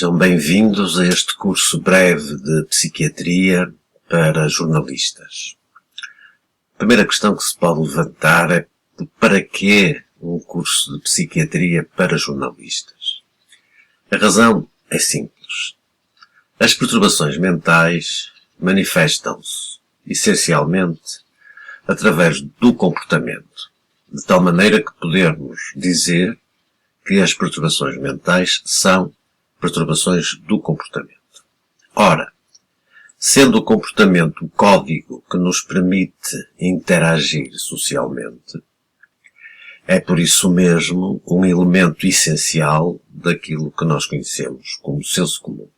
Sejam bem-vindos a este curso breve de psiquiatria para jornalistas. A primeira questão que se pode levantar é: para que um curso de psiquiatria para jornalistas? A razão é simples. As perturbações mentais manifestam-se, essencialmente, através do comportamento, de tal maneira que podemos dizer que as perturbações mentais são perturbações do comportamento. Ora, sendo o comportamento o código que nos permite interagir socialmente, é por isso mesmo um elemento essencial daquilo que nós conhecemos como senso comum.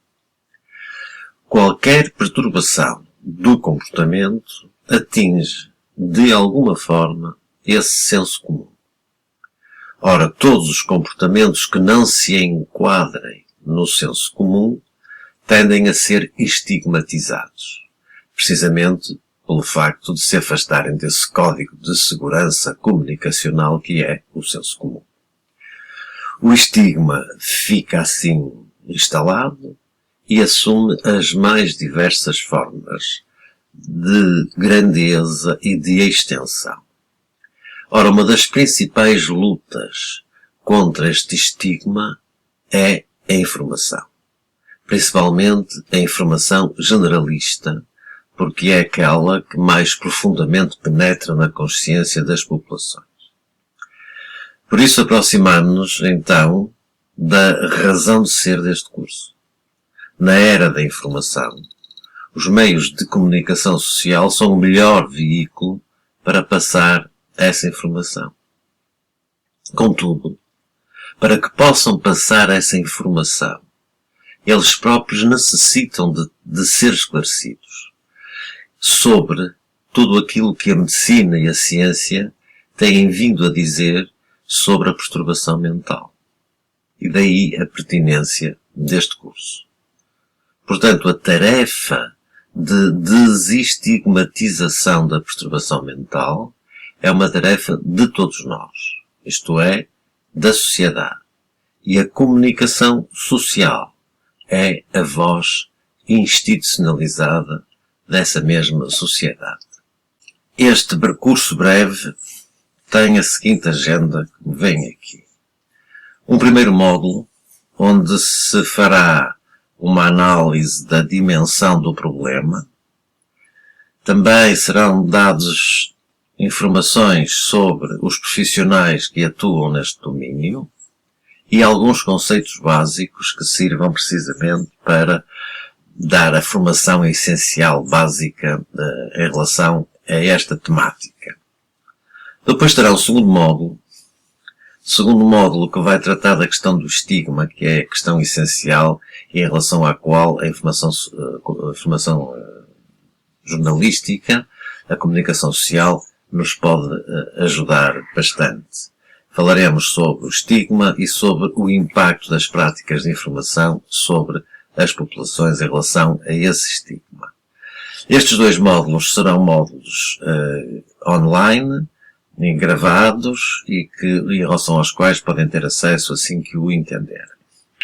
Qualquer perturbação do comportamento atinge, de alguma forma, esse senso comum. Ora, todos os comportamentos que não se enquadrem no senso comum tendem a ser estigmatizados, precisamente pelo facto de se afastarem desse código de segurança comunicacional que é o senso comum. O estigma fica assim instalado e assume as mais diversas formas de grandeza e de extensão. Ora, uma das principais lutas contra este estigma é a informação. Principalmente a informação generalista, porque é aquela que mais profundamente penetra na consciência das populações. Por isso aproximamos-nos, então, da razão de ser deste curso. Na era da informação, os meios de comunicação social são o melhor veículo para passar essa informação. Contudo, para que possam passar essa informação, eles próprios necessitam de ser esclarecidos sobre tudo aquilo que a medicina e a ciência têm vindo a dizer sobre a perturbação mental. E daí a pertinência deste curso. Portanto, a tarefa de desestigmatização da perturbação mental é uma tarefa de todos nós, isto é, da sociedade. E a comunicação social é a voz institucionalizada dessa mesma sociedade. Este percurso breve tem a seguinte agenda que vem aqui. Um primeiro módulo, onde se fará uma análise da dimensão do problema. Também serão dados informações sobre os profissionais que atuam neste domínio e alguns conceitos básicos que sirvam precisamente para dar a formação essencial básica em relação a esta temática. Depois terá um segundo módulo que vai tratar da questão do estigma, que é a questão essencial em relação à qual a informação jornalística, a comunicação social, nos pode ajudar bastante. Falaremos sobre o estigma e sobre o impacto das práticas de informação sobre as populações em relação a esse estigma. Estes dois módulos serão módulos online, gravados e em relação aos quais podem ter acesso assim que o entenderem.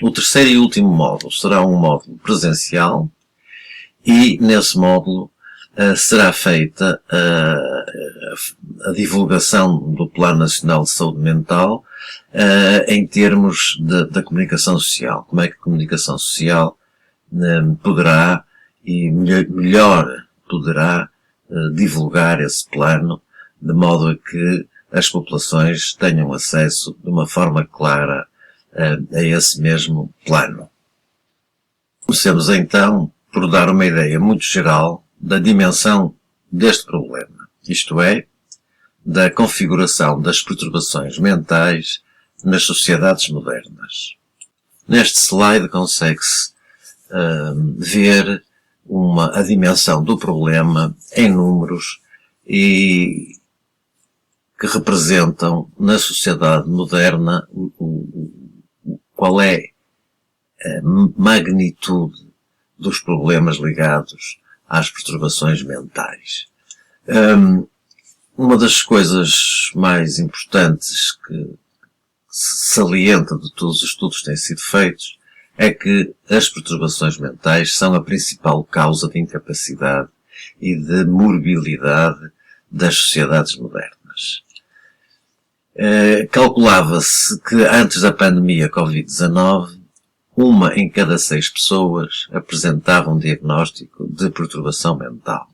O terceiro e último módulo será um módulo presencial e nesse módulo será feita a divulgação do Plano Nacional de Saúde Mental em termos da comunicação social. Como é que a comunicação social poderá e melhor poderá divulgar esse plano de modo a que as populações tenham acesso de uma forma clara a esse mesmo plano. Comecemos então por dar uma ideia muito geral da dimensão deste problema, isto é, da configuração das perturbações mentais nas sociedades modernas. Neste slide consegue-se ver a dimensão do problema em números e que representam na sociedade moderna qual é a magnitude dos problemas ligados às perturbações mentais. Uma das coisas mais importantes que se salienta de todos os estudos que têm sido feitos é que as perturbações mentais são a principal causa de incapacidade e de morbilidade das sociedades modernas. Calculava-se que antes da pandemia Covid-19, 1 em cada 6 pessoas apresentava um diagnóstico de perturbação mental.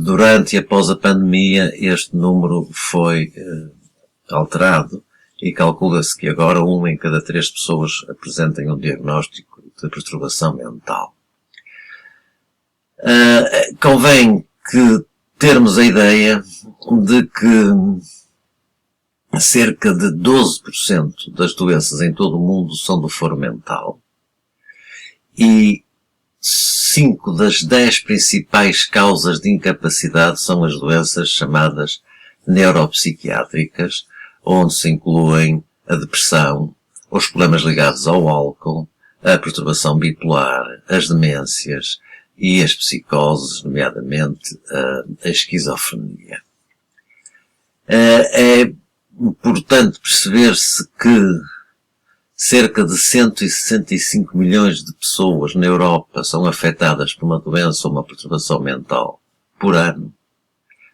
Durante e após a pandemia, este número foi alterado e calcula-se que agora 1 em cada 3 pessoas apresentem um diagnóstico de perturbação mental. Convém que termos a ideia de que cerca de 12% das doenças em todo o mundo são do foro mental e 5 das 10 principais causas de incapacidade são as doenças chamadas neuropsiquiátricas, onde se incluem a depressão, os problemas ligados ao álcool, a perturbação bipolar, as demências e as psicoses, nomeadamente a esquizofrenia. É importante perceber-se que cerca de 165 milhões de pessoas na Europa são afetadas por uma doença ou uma perturbação mental por ano,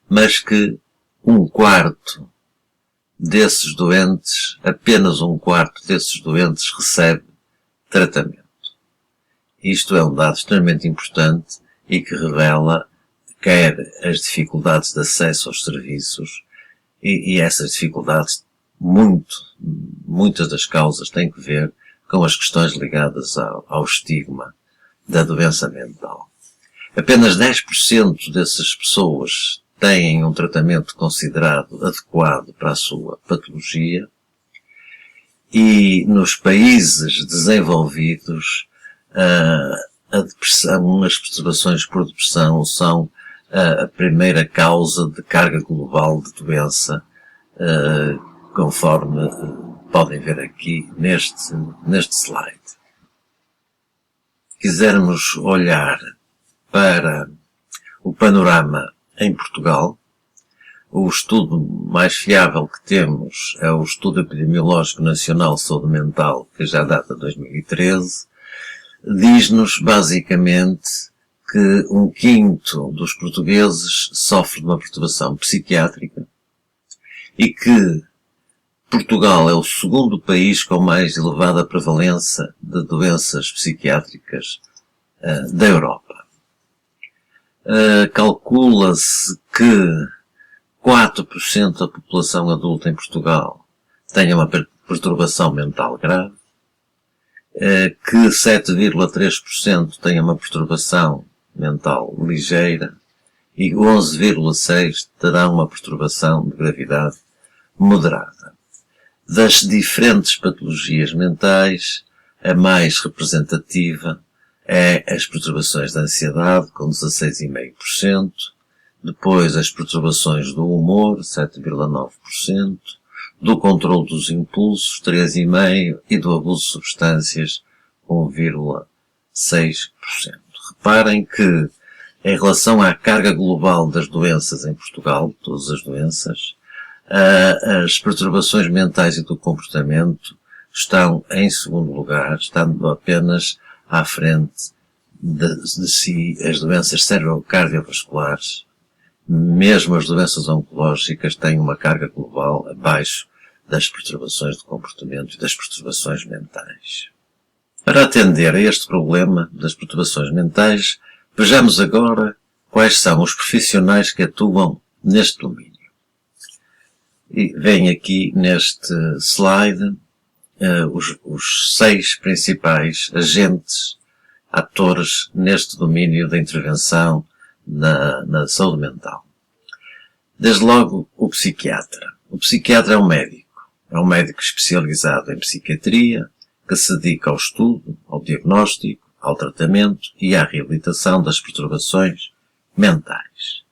mas que apenas um quarto desses doentes recebe tratamento. Isto é um dado extremamente importante e que revela quer as dificuldades de acesso aos serviços e essas dificuldades, muitas das causas têm que ver com as questões ligadas ao estigma da doença mental. Apenas 10% dessas pessoas têm um tratamento considerado adequado para a sua patologia e nos países desenvolvidos a depressão, as perturbações por depressão são a primeira causa de carga global de doença, conforme podem ver aqui neste slide. Quisermos olhar para o panorama em Portugal, o estudo mais fiável que temos é o Estudo Epidemiológico Nacional de Saúde Mental, que já data de 2013, diz-nos basicamente que 1/5 dos portugueses sofre de uma perturbação psiquiátrica e que Portugal é o segundo país com mais elevada prevalência de doenças psiquiátricas da Europa. Calcula-se que 4% da população adulta em Portugal tenha uma perturbação mental grave, que 7,3% tenha uma perturbação mental ligeira e 11,6% terão uma perturbação de gravidade moderada. Das diferentes patologias mentais, a mais representativa é as perturbações de ansiedade, com 16,5%, depois as perturbações do humor, 7,9%, do controle dos impulsos, 3,5%, e do abuso de substâncias, 1,6%. Reparem que, em relação à carga global das doenças em Portugal, todas as doenças, as perturbações mentais e do comportamento estão em segundo lugar, estando apenas à frente de si as doenças cerebro-cardiovasculares. Mesmo as doenças oncológicas têm uma carga global abaixo das perturbações de comportamento e das perturbações mentais. Para atender a este problema das perturbações mentais, vejamos agora quais são os profissionais que atuam neste domínio. E vem aqui neste slide os 6 principais agentes, atores neste domínio da intervenção na saúde mental. Desde logo, o psiquiatra. O psiquiatra é um médico especializado em psiquiatria, que se dedica ao estudo, ao diagnóstico, ao tratamento e à reabilitação das perturbações mentais.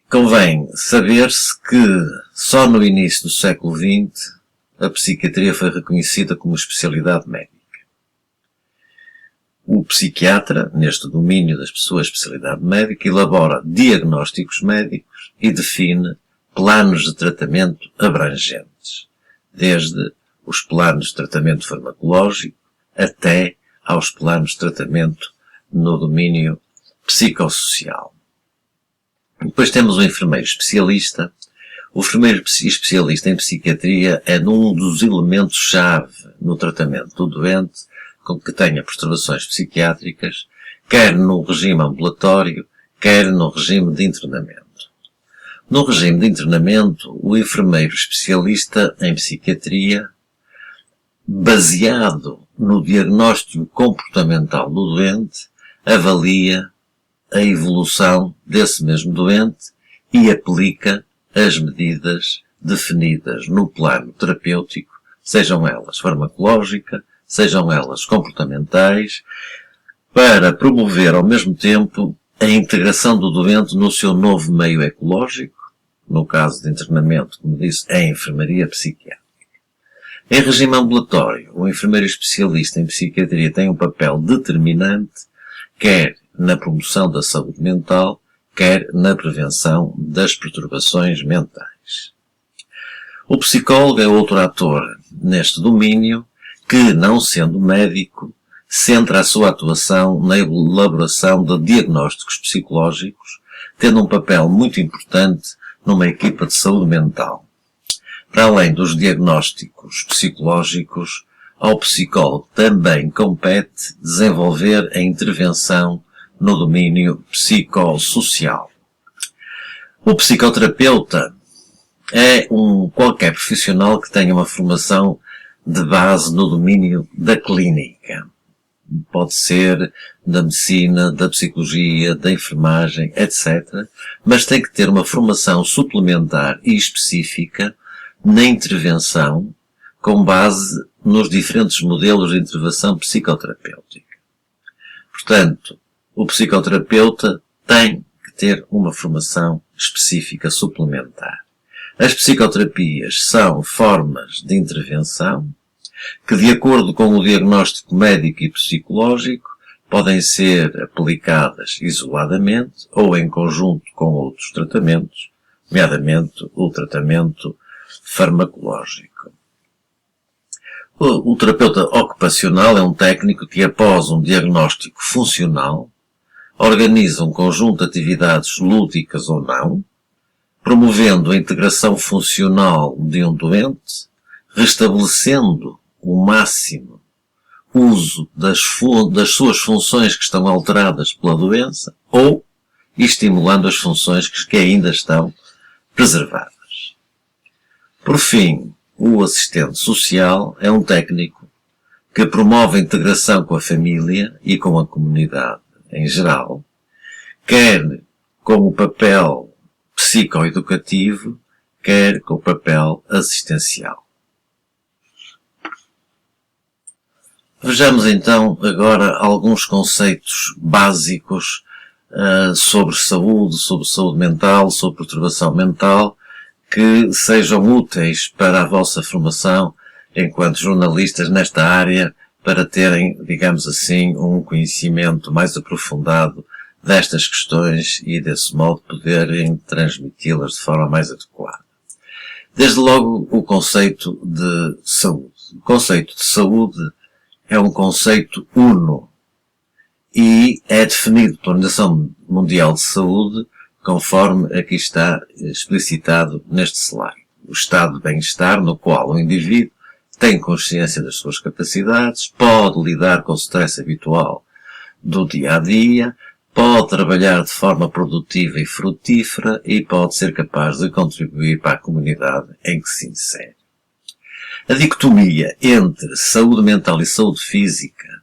Convém saber-se que só no início do século XX a psiquiatria foi reconhecida como especialidade médica. O psiquiatra, neste domínio da sua especialidade médica, elabora diagnósticos médicos e define planos de tratamento abrangentes, desde os planos de tratamento farmacológico, até aos planos de tratamento no domínio psicossocial. Depois temos o enfermeiro especialista. O enfermeiro especialista em psiquiatria é um dos elementos-chave no tratamento do doente com que tenha perturbações psiquiátricas, quer no regime ambulatório, quer no regime de internamento. No regime de internamento, o enfermeiro especialista em psiquiatria, baseado no diagnóstico comportamental do doente, avalia a evolução desse mesmo doente e aplica as medidas definidas no plano terapêutico, sejam elas farmacológicas, sejam elas comportamentais, para promover ao mesmo tempo a integração do doente no seu novo meio ecológico, no caso de internamento, como disse, é a enfermaria psiquiátrica. Em regime ambulatório, o enfermeiro especialista em psiquiatria tem um papel determinante, quer na promoção da saúde mental, quer na prevenção das perturbações mentais. O psicólogo é outro ator neste domínio que, não sendo médico, centra a sua atuação na elaboração de diagnósticos psicológicos, tendo um papel muito importante numa equipa de saúde mental. Para além dos diagnósticos psicológicos, ao psicólogo também compete desenvolver a intervenção no domínio psicossocial. O psicoterapeuta é qualquer profissional que tenha uma formação de base no domínio da clínica. Pode ser da medicina, da psicologia, da enfermagem, etc. Mas tem que ter uma formação suplementar e específica na intervenção com base nos diferentes modelos de intervenção psicoterapêutica. Portanto, o psicoterapeuta tem que ter uma formação específica suplementar. As psicoterapias são formas de intervenção que, de acordo com o diagnóstico médico e psicológico, podem ser aplicadas isoladamente ou em conjunto com outros tratamentos, nomeadamente o tratamento farmacológico. O terapeuta ocupacional é um técnico que, após um diagnóstico funcional, organiza um conjunto de atividades lúdicas ou não, promovendo a integração funcional de um doente, restabelecendo o máximo uso das suas funções que estão alteradas pela doença ou estimulando as funções que ainda estão preservadas. Por fim, o assistente social é um técnico que promove a integração com a família e com a comunidade em geral, quer com o papel psicoeducativo, quer com o papel assistencial. Vejamos então agora alguns conceitos básicos sobre saúde mental, sobre perturbação mental, que sejam úteis para a vossa formação enquanto jornalistas nesta área, para terem, digamos assim, um conhecimento mais aprofundado destas questões e, desse modo, poderem transmiti-las de forma mais adequada. Desde logo, o conceito de saúde. O conceito de saúde é um conceito uno e é definido pela Organização Mundial de Saúde conforme aqui está explicitado neste slide. O estado de bem-estar no qual o indivíduo tem consciência das suas capacidades, pode lidar com o stress habitual do dia-a-dia, pode trabalhar de forma produtiva e frutífera e pode ser capaz de contribuir para a comunidade em que se insere. A dicotomia entre saúde mental e saúde física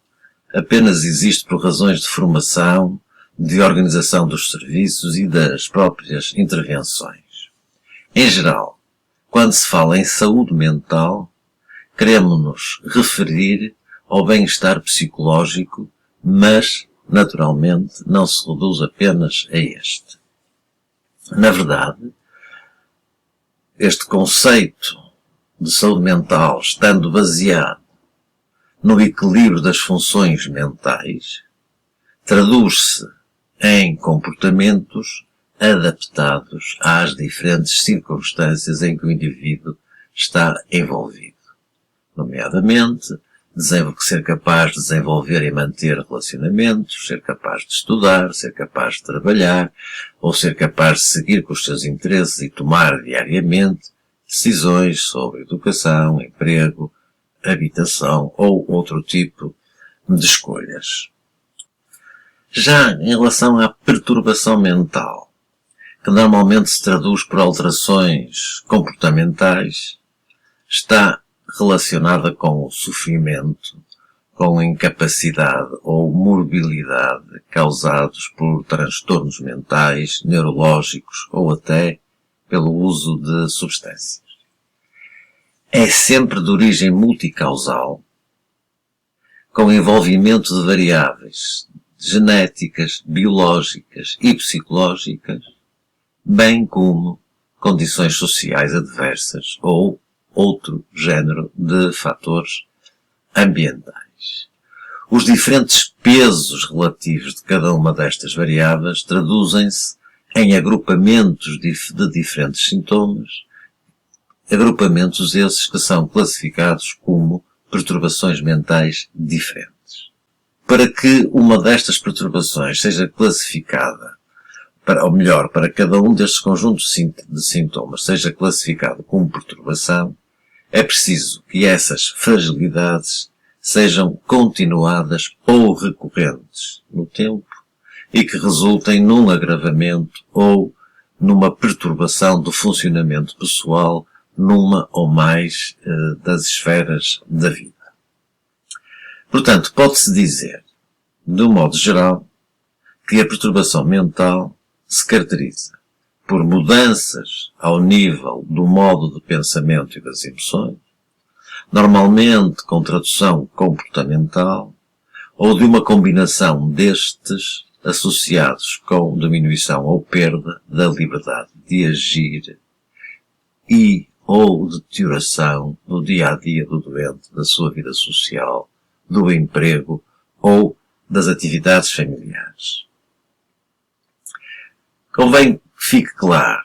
apenas existe por razões de formação, de organização dos serviços e das próprias intervenções. Em geral, quando se fala em saúde mental, queremos-nos referir ao bem-estar psicológico, mas, naturalmente, não se reduz apenas a este. Na verdade, este conceito de saúde mental, estando baseado no equilíbrio das funções mentais, traduz-se em comportamentos adaptados às diferentes circunstâncias em que o indivíduo está envolvido, nomeadamente ser capaz de desenvolver e manter relacionamentos, ser capaz de estudar, ser capaz de trabalhar, ou ser capaz de seguir com os seus interesses e tomar diariamente decisões sobre educação, emprego, habitação ou outro tipo de escolhas. Já em relação à perturbação mental, que normalmente se traduz por alterações comportamentais, está relacionada com o sofrimento, com a incapacidade ou morbilidade causados por transtornos mentais, neurológicos ou até pelo uso de substâncias. É sempre de origem multicausal, com envolvimento de variáveis genéticas, biológicas e psicológicas, bem como condições sociais adversas ou outro género de fatores ambientais. Os diferentes pesos relativos de cada uma destas variáveis traduzem-se em agrupamentos de diferentes sintomas, agrupamentos esses que são classificados como perturbações mentais diferentes. Para que uma destas perturbações seja classificada, ou melhor, para cada um destes conjuntos de sintomas seja classificado como perturbação, é preciso que essas fragilidades sejam continuadas ou recorrentes no tempo e que resultem num agravamento ou numa perturbação do funcionamento pessoal numa ou mais das esferas da vida. Portanto, pode-se dizer, de um modo geral, que a perturbação mental se caracteriza por mudanças ao nível do modo de pensamento e das emoções, normalmente com tradução comportamental, ou de uma combinação destes associados com diminuição ou perda da liberdade de agir e ou deterioração do dia-a-dia do doente, da sua vida social, do emprego ou das atividades familiares. Convém que fique claro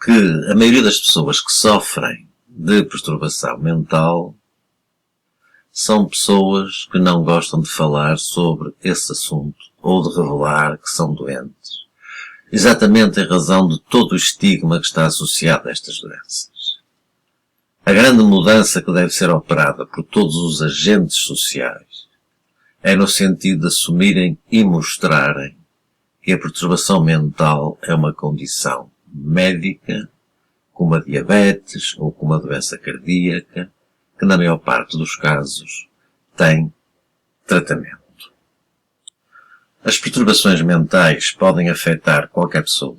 que a maioria das pessoas que sofrem de perturbação mental são pessoas que não gostam de falar sobre esse assunto ou de revelar que são doentes, exatamente em razão de todo o estigma que está associado a estas doenças. A grande mudança que deve ser operada por todos os agentes sociais é no sentido de assumirem e mostrarem que a perturbação mental é uma condição médica, como a diabetes ou como a doença cardíaca, que na maior parte dos casos tem tratamento. As perturbações mentais podem afetar qualquer pessoa,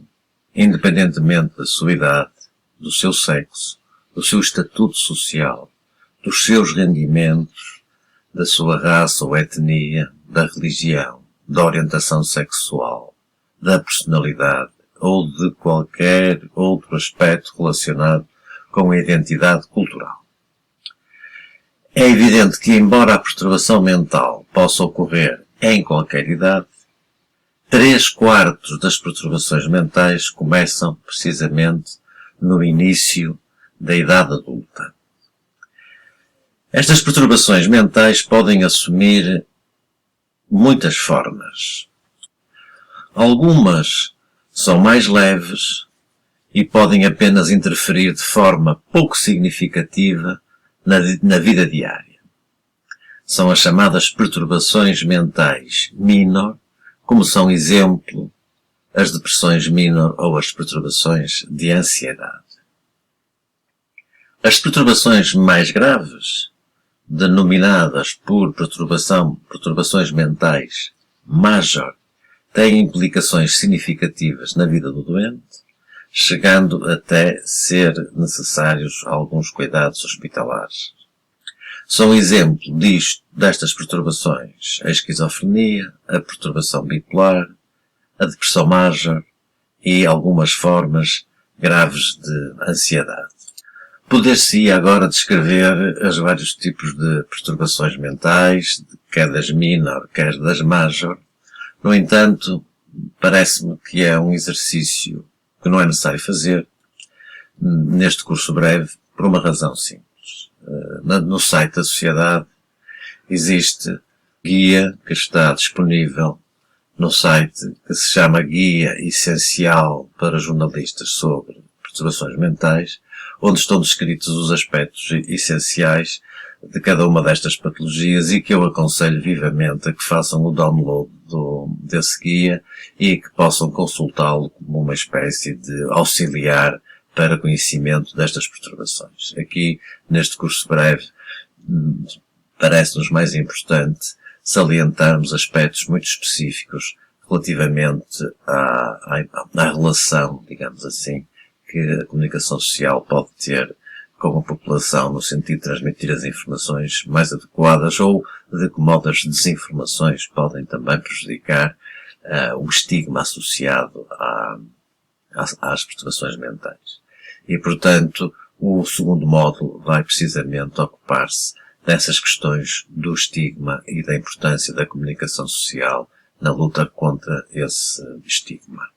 independentemente da sua idade, do seu sexo, do seu estatuto social, dos seus rendimentos, da sua raça ou etnia, da religião, da orientação sexual, da personalidade ou de qualquer outro aspecto relacionado com a identidade cultural. É evidente que, embora a perturbação mental possa ocorrer em qualquer idade, 3/4 das perturbações mentais começam precisamente no início da idade adulta. Estas perturbações mentais podem assumir muitas formas. Algumas são mais leves e podem apenas interferir de forma pouco significativa na vida diária. São as chamadas perturbações mentais minor, como são exemplo as depressões minor ou as perturbações de ansiedade. As perturbações mais graves, denominadas por perturbações mentais major, têm implicações significativas na vida do doente, chegando até ser necessários alguns cuidados hospitalares. São exemplo destas perturbações a esquizofrenia, a perturbação bipolar, a depressão major e algumas formas graves de ansiedade. Poder-se-ia agora descrever os vários tipos de perturbações mentais, quer das minor, quer das major. No entanto, parece-me que é um exercício que não é necessário fazer neste curso breve, por uma razão simples. No site da Sociedade existe guia que está disponível no site que se chama Guia Essencial para Jornalistas sobre Perturbações Mentais, onde estão descritos os aspectos essenciais de cada uma destas patologias e que eu aconselho vivamente a que façam o download desse guia e que possam consultá-lo como uma espécie de auxiliar para conhecimento destas perturbações. Aqui, neste curso breve, parece-nos mais importante salientarmos aspectos muito específicos relativamente à relação, digamos assim, que a comunicação social pode ter com a população no sentido de transmitir as informações mais adequadas ou de que modo as desinformações podem também prejudicar o estigma associado às perturbações mentais. E, portanto, o segundo módulo vai precisamente ocupar-se dessas questões do estigma e da importância da comunicação social na luta contra esse estigma.